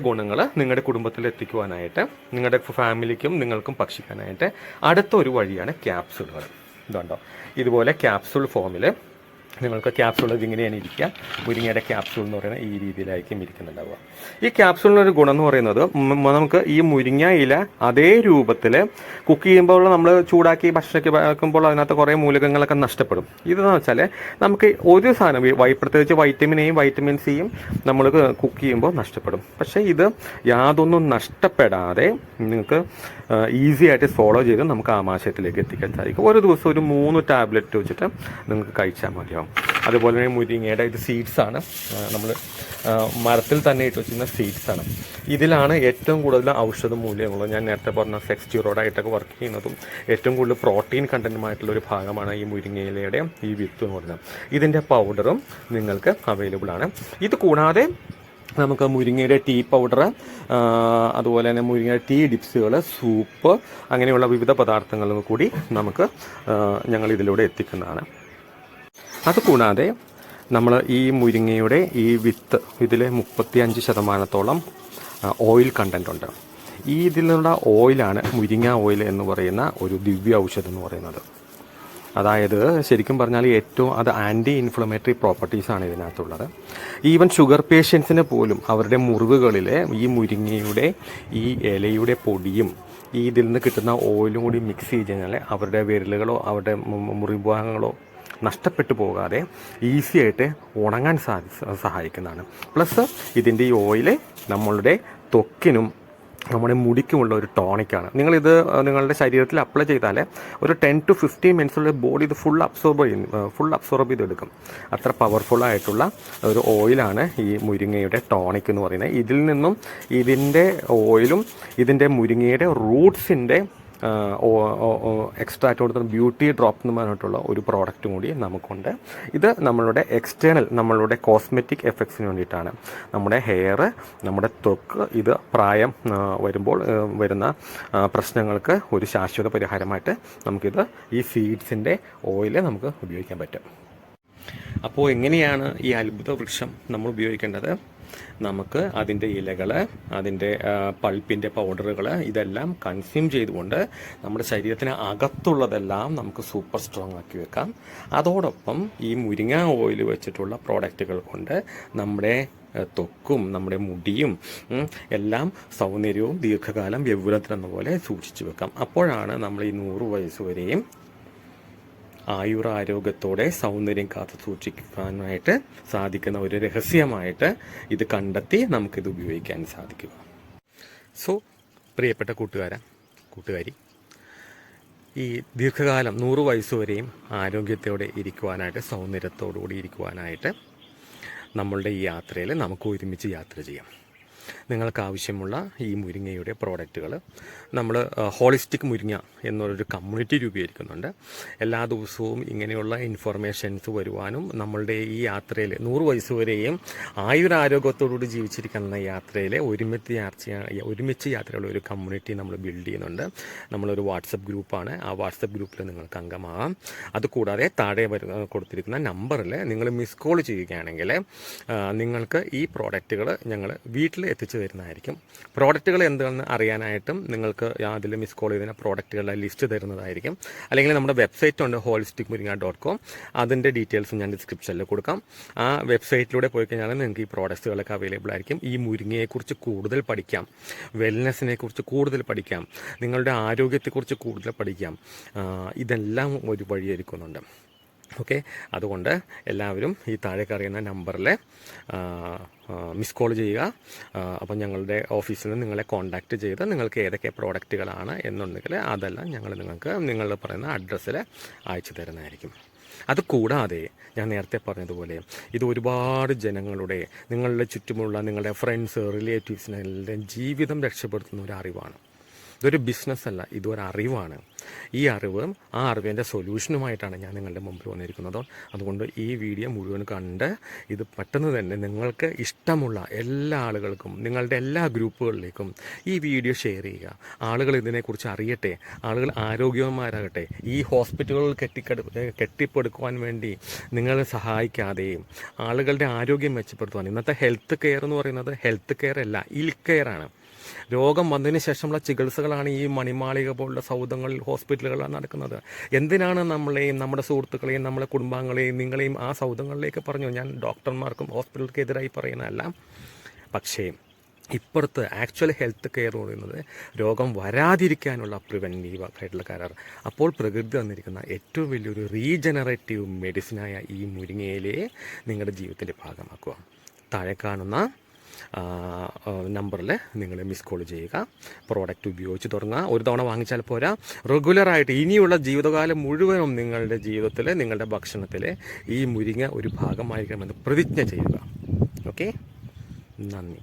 ഗുണങ്ങൾ നിങ്ങളുടെ കുടുംബത്തിൽ എത്തിക്കുവാനായിട്ട് നിങ്ങളുടെ ഫാമിലിക്കും നിങ്ങൾക്കും ഭക്ഷിക്കാനായിട്ട് അടുത്തൊരു വഴിയാണ് ക്യാപ്സൂളുകൾ. ഇതുണ്ടോ, ഇതുപോലെ ക്യാപ്സൂൾ ഫോമിൽ നിങ്ങൾക്ക് ക്യാപ്സൂൾ ഇതിങ്ങനെയാണ് ഇരിക്കുക. മുരിങ്ങയുടെ ക്യാപ്സൂൾ എന്ന് പറയുന്നത് ഈ രീതിയിലായിരിക്കും ഇരിക്കുന്നുണ്ടാവുക. ഈ ക്യാപ്സൂളിനൊരു ഗുണം എന്ന് പറയുന്നത് നമുക്ക് ഈ മുരിങ്ങ ഇല അതേ രൂപത്തിൽ കുക്ക് ചെയ്യുമ്പോൾ നമ്മൾ ചൂടാക്കി ഭക്ഷണമൊക്കെ വെക്കുമ്പോൾ അതിനകത്ത് കുറേ മൂലകങ്ങളൊക്കെ നഷ്ടപ്പെടും. ഇതെന്ന് വെച്ചാൽ നമുക്ക് ഒരു സാധനം പ്രത്യേകിച്ച് വൈറ്റമിൻ എയും വൈറ്റമിൻ സിയും നമ്മൾ കുക്ക് ചെയ്യുമ്പോൾ നഷ്ടപ്പെടും. പക്ഷേ ഇത് യാതൊന്നും നഷ്ടപ്പെടാതെ നിങ്ങൾക്ക് ഈസി ആയിട്ട് ഫോളോ ചെയ്ത് നമുക്ക് ആമാശയത്തിലേക്ക് എത്തിക്കാൻ സാധിക്കും. ഒരു ദിവസം ഒരു 3 ടാബ്ലറ്റ് വെച്ചിട്ട് നിങ്ങൾക്ക് കഴിച്ചാൽ മതിയാവും. അതുപോലെ തന്നെ മുരിങ്ങയുടെ ഇത് സീഡ്സാണ്, നമ്മൾ മരത്തിൽ തന്നെ ഇട്ട് വെച്ചിരുന്ന സീഡ്സാണ്. ഇതിലാണ് ഏറ്റവും കൂടുതൽ ഔഷധ മൂല്യമുള്ളത്. ഞാൻ നേരത്തെ പറഞ്ഞ സെക്സ്റ്റ്യൂറോഡായിട്ടൊക്കെ വർക്ക് ചെയ്യുന്നതും ഏറ്റവും കൂടുതൽ പ്രോട്ടീൻ കണ്ടൻറ്റുമായിട്ടുള്ള ഒരു ഭാഗമാണ് ഈ മുരിങ്ങയിലയുടെ ഈ വിത്ത് എന്ന് പറയുന്നത്. ഇതിൻ്റെ പൗഡറും നിങ്ങൾക്ക് അവൈലബിൾ ആണ്. ഇത് കൂടാതെ നമുക്ക് മുരിങ്ങയുടെ ടീ പൗഡർ, അതുപോലെ തന്നെ മുരിങ്ങയുടെ ടീ ഡിപ്സുകൾ, സൂപ്പ്, അങ്ങനെയുള്ള വിവിധ പദാർത്ഥങ്ങളും കൂടി നമുക്ക് ഞങ്ങൾ ഇതിലൂടെ എത്തിക്കുന്നതാണ്. അതുകൂടാതെ നമ്മൾ ഈ മുരിങ്ങയുടെ ഈ വിത്ത് ഇതിൽ 35% ഓയിൽ കണ്ടൻ്റ് ഉണ്ട്. ഈ ഇതിലുള്ള ഓയിലാണ് മുരിങ്ങ ഓയിൽ എന്ന് പറയുന്ന ഒരു ദിവ്യ ഔഷധം എന്ന് പറയുന്നത്. അതായത് ശരിക്കും പറഞ്ഞാൽ അത് ആൻറ്റി ഇൻഫ്ലമേറ്ററി പ്രോപ്പർട്ടീസാണ് ഇതിനകത്തുള്ളത്. ഈവൻ ഷുഗർ പേഷ്യൻസിന് പോലും അവരുടെ മുറിവുകളിൽ ഈ മുരിങ്ങയുടെ ഈ ഇലയുടെ പൊടിയും ഇതിൽ നിന്ന് കിട്ടുന്ന ഓയിലും കൂടി മിക്സ് ചെയ്ത് കഴിഞ്ഞാൽ അവരുടെ വിരലുകളോ അവരുടെ മുറിഭാഗങ്ങളോ നഷ്ടപ്പെട്ടു പോകാതെ ഈസി ആയിട്ട് ഉണങ്ങാൻ സഹായിക്കുന്നതാണ്. പ്ലസ് ഇതിൻ്റെ ഈ ഓയിൽ നമ്മളുടെ ത്വക്കിനും നമ്മുടെ മുടിക്കുമുള്ള ഒരു ടോണിക്കാണ്. നിങ്ങളിത് നിങ്ങളുടെ ശരീരത്തിൽ അപ്ലൈ ചെയ്താൽ ഒരു 10 to 15 മിനിറ്റ്സുള്ള ബോഡി ഇത് ഫുൾ അബ്സോർബ് ചെയ്തെടുക്കും. അത്ര പവർഫുള്ളായിട്ടുള്ള ഒരു ഓയിലാണ് ഈ മുരിങ്ങയുടെ ടോണിക് എന്ന് പറയുന്നത്. ഇതിൽ നിന്നും ഇതിൻ്റെ ഓയിലും ഇതിൻ്റെ മുരിങ്ങയുടെ റൂട്ട്സിൻ്റെ എക്സ്ട്രാക്റ്റ് കൊടുക്കുന്ന ബ്യൂട്ടി ഡ്രോപ്പ് എന്ന് പറഞ്ഞിട്ടുള്ള ഒരു പ്രോഡക്റ്റും കൂടി നമുക്കുണ്ട്. ഇത് നമ്മളുടെ കോസ്മെറ്റിക് എഫക്ട്സിന് വേണ്ടിയിട്ടാണ്. നമ്മുടെ ഹെയർ, നമ്മുടെ ത്വക്ക്, ഇത് പ്രായം വരുമ്പോൾ വരുന്ന പ്രശ്നങ്ങൾക്ക് ഒരു ശാശ്വത പരിഹാരമായിട്ട് നമുക്കിത് ഈ സീഡ്സിൻ്റെ ഓയിൽ നമുക്ക് ഉപയോഗിക്കാൻ പറ്റും. അപ്പോൾ എങ്ങനെയാണ് ഈ അത്ഭുത വൃക്ഷം നമ്മൾ ഉപയോഗിക്കേണ്ടത്? നമുക്ക് അതിൻ്റെ ഇലകൾ, അതിൻ്റെ പൾപ്പിൻ്റെ പൗഡറുകൾ ഇതെല്ലാം കൺസ്യൂം ചെയ്തുകൊണ്ട് നമ്മുടെ ശരീരത്തിന് അകത്തുള്ളതെല്ലാം നമുക്ക് സൂപ്പർ സ്ട്രോങ് ആക്കി വെക്കാം. അതോടൊപ്പം ഈ മുരിങ്ങ ഓയിൽ വെച്ചിട്ടുള്ള പ്രോഡക്റ്റുകൾ കൊണ്ട് നമ്മുടെ ത്വക്കും നമ്മുടെ മുടിയും എല്ലാം സൗന്ദര്യവും ദീർഘകാലം യൗവനത്തിനെന്ന പോലെ സൂക്ഷിച്ചു വെക്കാം. അപ്പോഴാണ് നമ്മൾ ഈ 100 വയസ്സ് വരെയും ആരോഗ്യത്തോടെ സൗന്ദര്യം കാത്തു സൂക്ഷിക്കാനായിട്ട് സാധിക്കുന്ന ഒരു രഹസ്യമായിട്ട് ഇത് കണ്ടെത്തി നമുക്കിത് ഉപയോഗിക്കാൻ സാധിക്കുക. സോ പ്രിയപ്പെട്ട കൂട്ടുകാരി, ഈ ദീർഘകാലം 100 വയസ്സ് വരെയും ആരോഗ്യത്തോടെ ഇരിക്കുവാനായിട്ട്, സൗന്ദര്യത്തോടുകൂടി ഇരിക്കുവാനായിട്ട് നമ്മളുടെ ഈ യാത്രയിൽ നമുക്ക് ഒരുമിച്ച് യാത്ര ചെയ്യാം. നിങ്ങൾക്ക് ആവശ്യമുള്ള ഈ മുരിങ്ങയുടെ പ്രോഡക്റ്റുകൾ നമ്മൾ ഹോളിസ്റ്റിക് മുരിങ്ങ എന്നൊരു കമ്മ്യൂണിറ്റി രൂപീകരിക്കുന്നുണ്ട്. എല്ലാ ദിവസവും ഇങ്ങനെയുള്ള ഇൻഫർമേഷൻസ് വരുവാനും നമ്മളുടെ ഈ യാത്രയിൽ 100 വയസ്സ് വരെയും ആരോഗ്യത്തോടുകൂടി ജീവിച്ചിരിക്കുന്ന യാത്രയിൽ ഒരുമിച്ച് യാത്രയുള്ള ഒരു കമ്മ്യൂണിറ്റി നമ്മൾ ബിൽഡ് ചെയ്യുന്നുണ്ട്. നമ്മളൊരു വാട്സപ്പ് ഗ്രൂപ്പാണ്. ആ വാട്സപ്പ് ഗ്രൂപ്പിൽ നിങ്ങൾക്ക് അംഗമാകാം. അതുകൂടാതെ താഴെ കൊടുത്തിരിക്കുന്ന നമ്പറിൽ നിങ്ങൾ മിസ് കോൾ ചെയ്യുകയാണെങ്കിൽ നിങ്ങൾക്ക് ഈ പ്രോഡക്റ്റുകൾ ഞങ്ങൾ വീട്ടിൽ എത്തിച്ചു തരുന്നതായിരിക്കും. പ്രോഡക്റ്റുകൾ എന്താണെന്ന് അറിയാനായിട്ടും നിങ്ങൾക്ക് അതിൽ മിസ് കോൾ ചെയ്തതിന് പ്രോഡക്റ്റുകളുടെ ലിസ്റ്റ് തരുന്നതായിരിക്കും. അല്ലെങ്കിൽ നമ്മുടെ വെബ്സൈറ്റ് ഉണ്ട് holisticmuringa.com. അതിൻ്റെ ഡീറ്റെയിൽസ് ഞാൻ ഡിസ്ക്രിപ്ഷനിൽ കൊടുക്കാം. ആ വെബ്സൈറ്റിലൂടെ പോയി കഴിഞ്ഞാൽ നിങ്ങൾക്ക് ഈ പ്രോഡക്റ്റുകളൊക്കെ അവൈലബിൾ ആയിരിക്കും. ഈ മുരിങ്ങയെക്കുറിച്ച് കൂടുതൽ പഠിക്കാം, വെൽനെസ്സിനെ കുറിച്ച് കൂടുതൽ പഠിക്കാം, നിങ്ങളുടെ ആരോഗ്യത്തെക്കുറിച്ച് കൂടുതൽ പഠിക്കാം. ഇതെല്ലാം ഒരു വഴിയൊരുക്കുന്നുണ്ട്. ഓക്കെ, അതുകൊണ്ട് എല്ലാവരും ഈ താഴെ അറിയുന്ന നമ്പറിൽ മിസ് കോൾ ചെയ്യുക. അപ്പം ഞങ്ങളുടെ ഓഫീസിൽ നിന്ന് നിങ്ങളെ കോൺടാക്റ്റ് ചെയ്ത് നിങ്ങൾക്ക് ഏതൊക്കെ പ്രോഡക്റ്റുകളാണ് എന്നുണ്ടെങ്കിൽ അതെല്ലാം നിങ്ങൾ പറയുന്ന അഡ്രസ്സിൽ അയച്ചു തരുന്നതായിരിക്കും. അതുകൂടാതെ ഞാൻ നേരത്തെ പറഞ്ഞതുപോലെ ഇത് ഒരുപാട് ജനങ്ങളുടെ, നിങ്ങളുടെ ചുറ്റുമുള്ള നിങ്ങളുടെ ഫ്രണ്ട്സ്, റിലേറ്റീവ്സിനെല്ലാം ജീവിതം രക്ഷപ്പെടുത്തുന്ന ഒരു അറിവാണ്. ഇതൊരു ബിസിനസ്സല്ല, ഇതൊരു അറിവാണ്. ഈ അറിവ് ആ അറിവിൻ്റെ സൊല്യൂഷനുമായിട്ടാണ് ഞാൻ നിങ്ങളുടെ മുമ്പിൽ വന്നിരിക്കുന്നത്. അതുകൊണ്ട് ഈ വീഡിയോ മുഴുവൻ കണ്ട് ഇത് പെട്ടെന്ന് തന്നെ നിങ്ങൾക്ക് ഇഷ്ടമുള്ള എല്ലാ ആളുകൾക്കും, നിങ്ങളുടെ എല്ലാ ഗ്രൂപ്പുകളിലേക്കും ഈ വീഡിയോ ഷെയർ ചെയ്യുക. ആളുകൾ ഇതിനെക്കുറിച്ച് അറിയട്ടെ, ആളുകൾ ആരോഗ്യവാന്മാരാകട്ടെ. ഈ ഹോസ്പിറ്റലുകൾ കെട്ടിപ്പടുക്കുവാൻ വേണ്ടി നിങ്ങളെ സഹായിക്കാതെയും ആളുകളുടെ ആരോഗ്യം മെച്ചപ്പെടുത്തുവാൻ, ഇന്നത്തെ ഹെൽത്ത് കെയർ എന്ന് പറയുന്നത് ഹെൽത്ത് കെയർ അല്ല, ഇൽ കെയർ ആണ്. രോഗം വന്നതിന് ശേഷമുള്ള ചികിത്സകളാണ് ഈ മണിമാളിക പോലുള്ള സൗധങ്ങളിൽ, ഹോസ്പിറ്റലുകളാണ് നടക്കുന്നത്. എന്തിനാണ് നമ്മളെയും നമ്മുടെ സുഹൃത്തുക്കളെയും നമ്മുടെ കുടുംബാംഗങ്ങളെയും നിങ്ങളെയും ആ സൗധങ്ങളിലേക്ക് പറഞ്ഞു? ഞാൻ ഡോക്ടർമാർക്കും ഹോസ്പിറ്റലുകൾക്ക് എതിരായി പറയുന്നതല്ല. പക്ഷേ ഇപ്പുറത്ത് ആക്ച്വൽ ഹെൽത്ത് കെയർ പറയുന്നത് രോഗം വരാതിരിക്കാനുള്ള പ്രിവെൻറ്റീവ് ആയിട്ടുള്ള കരാർ. അപ്പോൾ പ്രകൃതി തന്നിരിക്കുന്ന ഏറ്റവും വലിയൊരു റീജനറേറ്റീവ് മെഡിസിനായ ഈ മുരിങ്ങയിലയെ നിങ്ങളുടെ ജീവിതത്തിൻ്റെ ഭാഗമാക്കുക. താഴെ കാണുന്ന നമ്പറിൽ നിങ്ങൾ മിസ് കോൾ ചെയ്യുക. പ്രോഡക്റ്റ് ഉപയോഗിച്ച് തുടങ്ങുക. ഒരു തവണ വാങ്ങിച്ചാൽ പോരാ, റെഗുലറായിട്ട് ഇനിയുള്ള ജീവിതകാലം മുഴുവനും നിങ്ങളുടെ ജീവിതത്തിൽ, നിങ്ങളുടെ ഭക്ഷണത്തിൽ ഈ മുരിങ്ങ ഒരു ഭാഗമായിരിക്കണമെന്ന് പ്രതിജ്ഞ ചെയ്യുക. ഓക്കെ, നന്ദി.